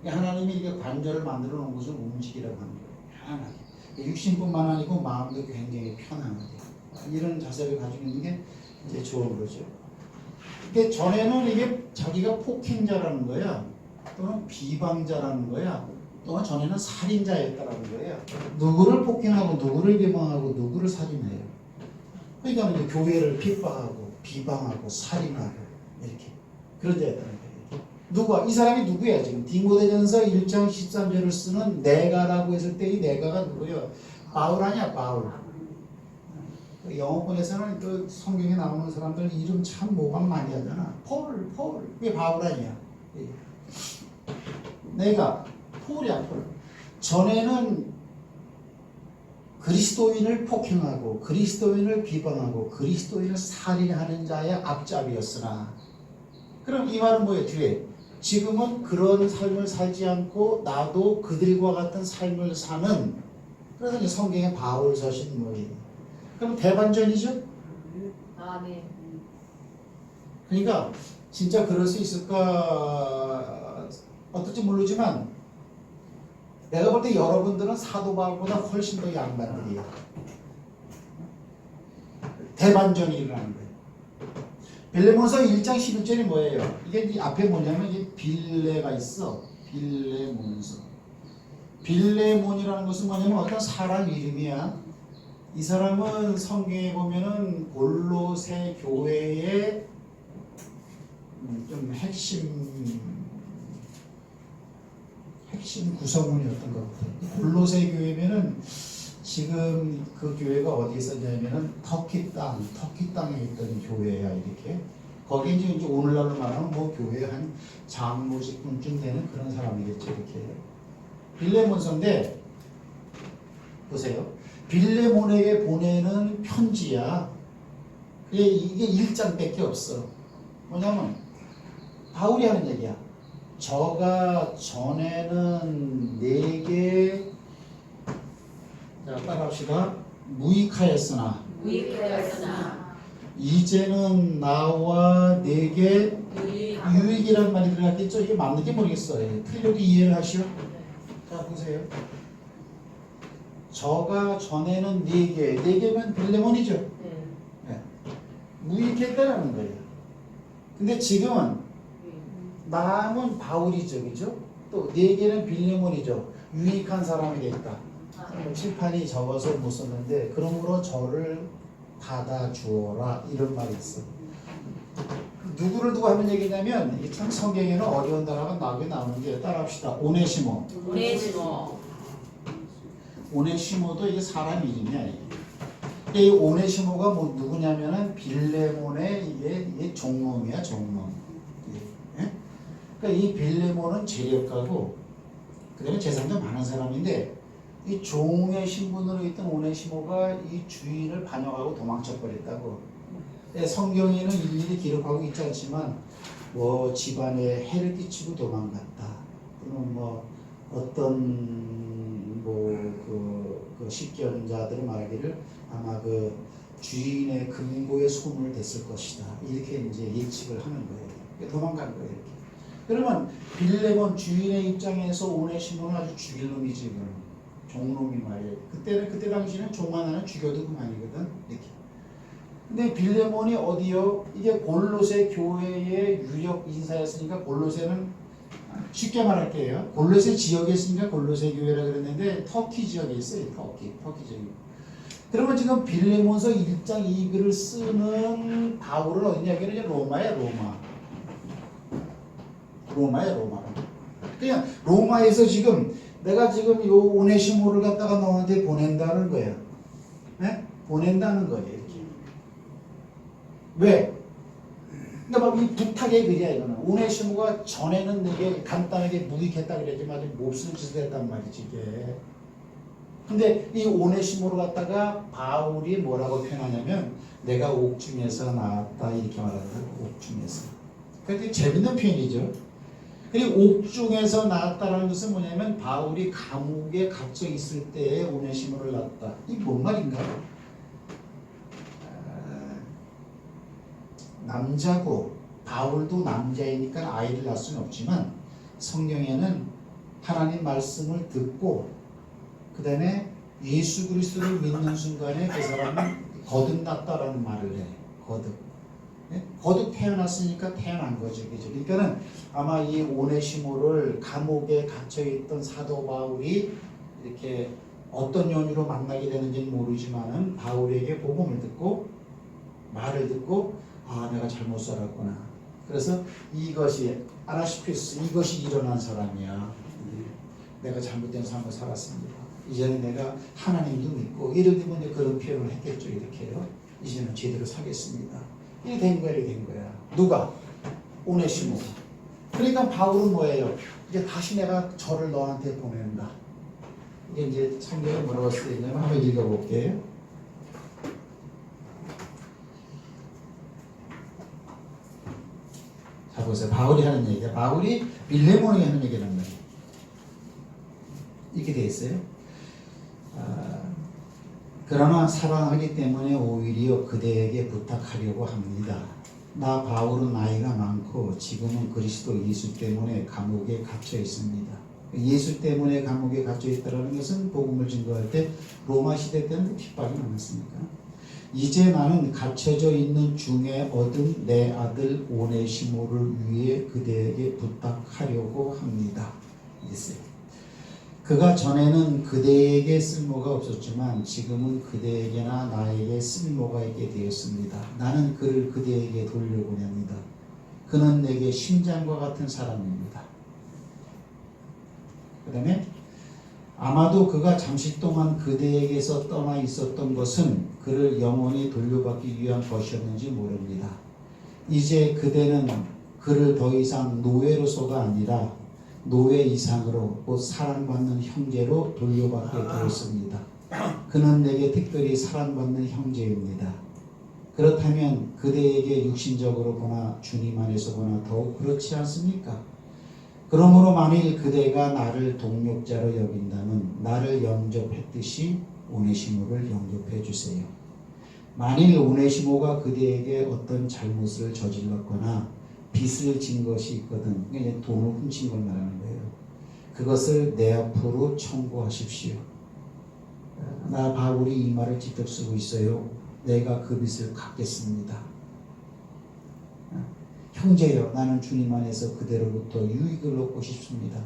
하나님이 이렇게 관절을 만들어 놓은 것을 움직이라고 하는 거예요. 편안하게. 육신뿐만 아니고 마음도 굉장히 편안하게. 이런 자세를 가지고 있는 게 이제 좋은 거죠. 근데 전에는 이게 자기가 폭행자라는 거야. 또는 비방자라는 거야. 또는 전에는 살인자였다라는 거예요. 누구를 폭행하고 누구를 비방하고 누구를 살인해요. 그러니까 이제 교회를 핍박하고 비방하고 살인하고 이렇게 그런 자였다는 거예요. 누가 이 사람이 누구야 지금 디모데전서 1장 13절을 쓰는 내가라고 했을 때 이 내가가 누구예요? 바울 아니야 바울. 영어권에서는 그 성경에 나오는 사람들 이름 참 모방 많이 하잖아. 폴 왜 바울 아니야? 내가 폴이야 폴. 전에는 그리스도인을 폭행하고 그리스도인을 비방하고 그리스도인을 살인하는 자의 앞잡이였으나 그럼 이 말은 뭐예요? 뒤에 지금은 그런 삶을 살지 않고 나도 그들과 같은 삶을 사는 그래서 이제 성경에 바울 서신 뭐예요? 그럼 대반전이죠? 네. 그러니까 진짜 그럴 수 있을까 어떨지 모르지만 내가 볼 때 여러분들은 사도 바울보다 훨씬 더 양반들이에요. 대반전이 일어나는 거예요. 빌레몬서 1장 11절이 뭐예요? 이게 이 앞에 뭐냐면 이게 빌레가 있어. 빌레몬서. 빌레몬이라는 것은 뭐냐면 어떤 사람 이름이야. 이 사람은 성경에 보면은 골로새 교회의 좀 핵심 구성원이었던 것 같아요. 골로새 교회면은 지금 그 교회가 어디에 있었냐면은 터키 땅에 있던 교회야 이렇게. 거기 이제 오늘날로 말하면 뭐 교회 한 장로직분쯤 되는 그런 사람이겠죠 이렇게. 빌레몬서인데 보세요. 빌레몬에게 보내는 편지야. 이게 1장밖에 없어. 뭐냐면 바울이 하는 얘기야. 저가 전에는 내게 자 따라합시다. 무익하였으나 이제는 나와 내게 유익이라는 말이 들어갔겠죠. 이게 맞는지 모르겠어요. 틀려도 이해를 하시오. 자 보세요. 저가 전에는 네개면 빌레몬이죠. 네. 무익했다라는 거예요. 근데 지금은 남은 바울이죠, 그죠? 또 네개는 빌레몬이죠. 유익한 사람이 됐다. 칠판이 적어서 못 썼는데 그러므로 저를 받아주어라 이런 말이 있어. 누구를 두고 하는 얘기냐면 이게 참 성경에는 어려운 단어가 나오는 게 따라합시다. 오네시모도 이게 사람 이름이야. 이게 이 오네시모가 뭐 누구냐면은 빌레몬의 이게 종놈이야, 종놈. 예? 그러니까 이 빌레몬은 재력가고 그다음에 재산도 많은 사람인데 이 종의 신분으로 있던 오네시모가 이 주인을 반역하고 도망쳐 버렸다고. 성경에는 일일이 기록하고 있지 않지만 뭐 집안에 해를 끼치고 도망갔다. 그러면 뭐 어떤 그 십견자들은 말하기를 아마 그 주인의 금고에 손을 댔을 것이다. 이렇게 이제 예측을 하는 거예요. 도망간 거예요. 이렇게. 그러면 빌레몬 주인의 입장에서 오네시모는 아주 죽일 놈이지 지금 종놈이 말이에요. 그때 당시에는 종 하나는 죽여도 그만이거든. 이렇게. 근데 빌레몬이 어디요? 이게 골로새 교회의 유력 인사였으니까 골로새는 쉽게 말할게요. 골로새 지역에 있으니까 골로새 교회라 그랬는데 터키 지역에 있어요. 터키 지역이. 그러면 지금 빌레몬서 1장 2글을 쓰는 바울은 어디냐? 여기는 로마야, 로마. 그냥 로마에서 지금 내가 지금 요 오네시모를 갖다가 너한테 보낸다는 거예요. 네? 보낸다는 거예요. 이렇게. 왜? 그러니까 막 이 부탁의 글이야 이거는. 오네시모가 전에는 되게 간단하게 무익했다 그랬지만 몹쓸 짓을 했단 말이지 이게. 근데 이 오네시모를 갖다가 바울이 뭐라고 표현하냐면 내가 옥중에서 나왔다 이렇게 말하더라고. 옥중에서. 그게 재밌는 표현이죠. 그리고 옥중에서 나왔다라는 것은 뭐냐면 바울이 감옥에 갇혀 있을 때에 오네시모를 낳았다. 이게 뭔 말인가? 남자고 바울도 남자이니까 아이를 낳을 수는 없지만 성경에는 하나님 말씀을 듣고 그 다음에 예수 그리스도를 믿는 순간에 그 사람은 거듭났다라는 말을 해. 거듭 태어났으니까 태어난 거죠. 그러니까는 아마 이 오네시모를 감옥에 갇혀있던 사도 바울이 이렇게 어떤 연유로 만나게 되는지는 모르지만은 바울에게 복음을 듣고 말을 듣고 아 내가 잘못 살았구나. 그래서 이것이 아나시피스 이것이 일어난 사람이야. 내가 잘못된 삶을 살았습니다. 이제는 내가 하나님도 믿고 예를 들면 이제 그런 표현을 했겠죠. 이렇게요. 이제는 제대로 사겠습니다. 이게 된 거야. 누가? 오네시모. 그러니까 바울은 뭐예요? 이제 다시 내가 저를 너한테 보낸다. 이게 이제 성경에 뭐라고 쓰여 있냐면 한번 읽어볼게요. 자 보세요. 바울이 하는 얘기야. 바울이 빌레몬이 하는 얘기란 말이에요. 이렇게 돼 있어요. 그러나 사랑하기 때문에 오히려 그대에게 부탁하려고 합니다. 나 바울은 나이가 많고 지금은 그리스도 예수 때문에 감옥에 갇혀 있습니다. 예수 때문에 감옥에 갇혀 있다는 것은 복음을 증거할 때 로마 시대 때는 핍박이 많았으니까. 이제 나는 갇혀져 있는 중에 얻은 내 아들 오네시모를 위해 그대에게 부탁하려고 합니다. 있어요. 그가 전에는 그대에게 쓸모가 없었지만 지금은 그대에게나 나에게 쓸모가 있게 되었습니다. 나는 그를 그대에게 돌려보냅니다. 그는 내게 심장과 같은 사람입니다. 그 다음에 아마도 그가 잠시 동안 그대에게서 떠나 있었던 것은 그를 영원히 돌려받기 위한 것이었는지 모릅니다. 이제 그대는 그를 더 이상 노예로서가 아니라 노예 이상으로 곧 사랑받는 형제로 돌려받게 되었습니다. 그는 내게 특별히 사랑받는 형제입니다. 그렇다면 그대에게 육신적으로 보나 주님 안에서 보나 더욱 그렇지 않습니까? 그러므로 만일 그대가 나를 동력자로 여긴다면 나를 영접했듯이 오네시모를 영접해 주세요. 만일 오네시모가 그대에게 어떤 잘못을 저질렀거나 빚을 진 것이 있거든, 그러니까 돈을 훔친 걸 말하는 거예요. 그것을 내 앞으로 청구하십시오. 나 바울이 이 말을 직접 쓰고 있어요. 내가 그 빚을 갚겠습니다. 형제여, 나는 주님 안에서 그대로부터 유익을 얻고 싶습니다.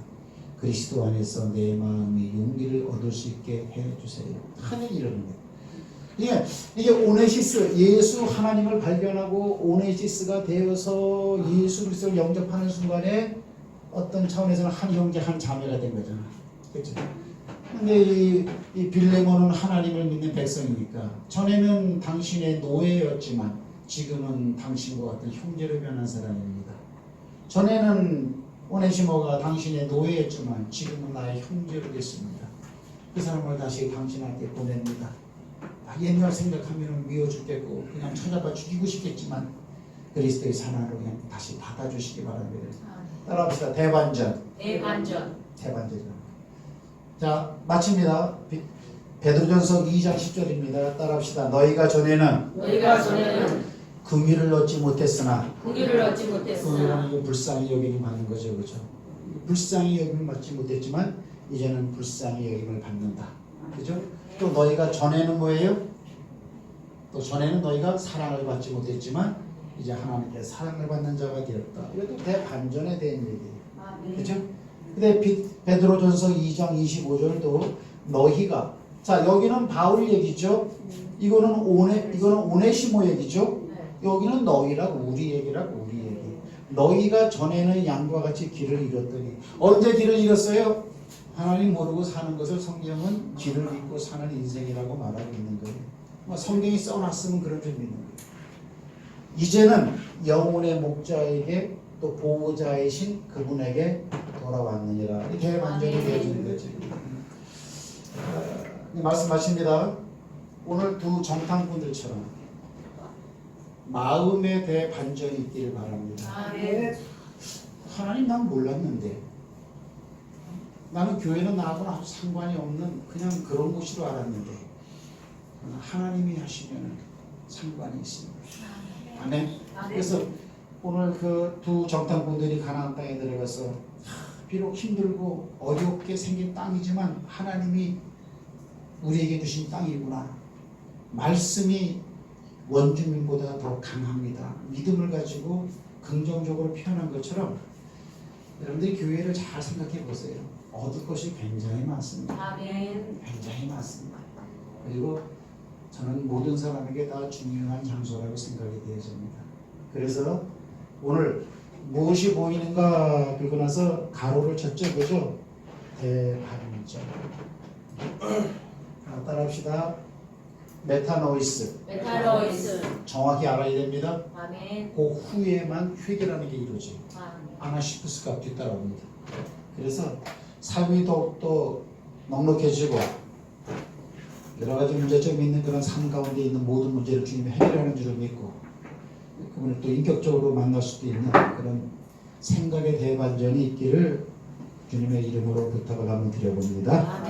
그리스도 안에서 내 마음이 용기를 얻을 수 있게 해주세요. 하는 이런 거예요. 이게 오네시스, 예수 하나님을 발견하고 오네시스가 되어서 예수 그리스도를 영접하는 순간에 어떤 차원에서는 한 형제 한 자매가 된 거잖아. 그렇죠? 근데 이 빌레몬은 하나님을 믿는 백성이니까 전에는 당신의 노예였지만 지금은 당신과 같은 형제로 변한 사람입니다. 전에는 오네시모가 당신의 노예였지만 지금은 나의 형제로 됐습니다. 그 사람을 다시 당신한테 보냅니다. 옛날 생각하면 미워 죽겠고 그냥 찾아봐 죽이고 싶겠지만 그리스도의 사랑으로 그냥 다시 받아주시기 바랍니다. 따라합시다. 대반전. 자, 마칩니다. 베드로전서 2장 10절입니다. 따라합시다. 너희가 전에는 긍휼을 얻지 못했으나 긍휼은 불쌍히 여김을 받는 거죠. 그렇죠? 불쌍히 여김을 받지 못했지만 이제는 불쌍히 여김을 받는다. 그렇죠? 또 너희가 전에는 뭐예요? 또 전에는 너희가 사랑을 받지 못했지만 이제 하나님께 사랑을 받는 자가 되었다. 이것도 대반전에 대한 얘기예요. 그렇죠? 근데 베드로전서 2장 25절도 너희가, 자 여기는 바울 얘기죠. 이거는 오네시모 얘기죠. 여기는 너희라고, 우리 얘기라고, 우리 얘기. 너희가 전에는 양과 같이 길을 잃었더니, 언제 길을 잃었어요? 하나님 모르고 사는 것을 성경은 길을 잃고 사는 인생이라고 말하고 있는 거예요. 성경이 써놨으면 그런 점 있는 거예요. 이제는 영혼의 목자에게 또 보호자이신 그분에게 돌아왔느니라. 이 대반전이 되어지는 거죠. 말씀하십니다. 오늘 두 정탐꾼들처럼 마음에 대반전이 있기를 바랍니다. 하나님 난 몰랐는데, 나는 교회는 나하고는 아무 상관이 없는 그냥 그런 곳으로 알았는데 하나님이 하시면 상관이 있습니다. 아멘. 그래서 오늘 그 두 정탐꾼들이 가나안 땅에 들어가서 비록 힘들고 어렵게 생긴 땅이지만 하나님이 우리에게 주신 땅이구나. 말씀이 원주민보다 더 강합니다. 믿음을 가지고 긍정적으로 표현한 것처럼 여러분들이 교회를 잘 생각해 보세요. 얻을 것이 굉장히 많습니다. 굉장히 많습니다. 그리고 저는 모든 사람에게 다 중요한 장소라고 생각이 되어집니다. 그래서 오늘 무엇이 보이는가 긁고 나서 가로를 쳤죠. 그죠? 대반전. 따라합시다. 메타노이스. 정확히 알아야 됩니다. 그 후에만 회개라는 게 이루어져요. 아나시프스가 뒤따라옵니다. 그래서 삶이 더욱더 넉넉해지고 여러 가지 문제점이 있는 그런 삶 가운데 있는 모든 문제를 주님이 해결하는 줄을 믿고 그분을 또 인격적으로 만날 수도 있는 그런 생각의 대반전이 있기를 주님의 이름으로 부탁을 한번 드려봅니다.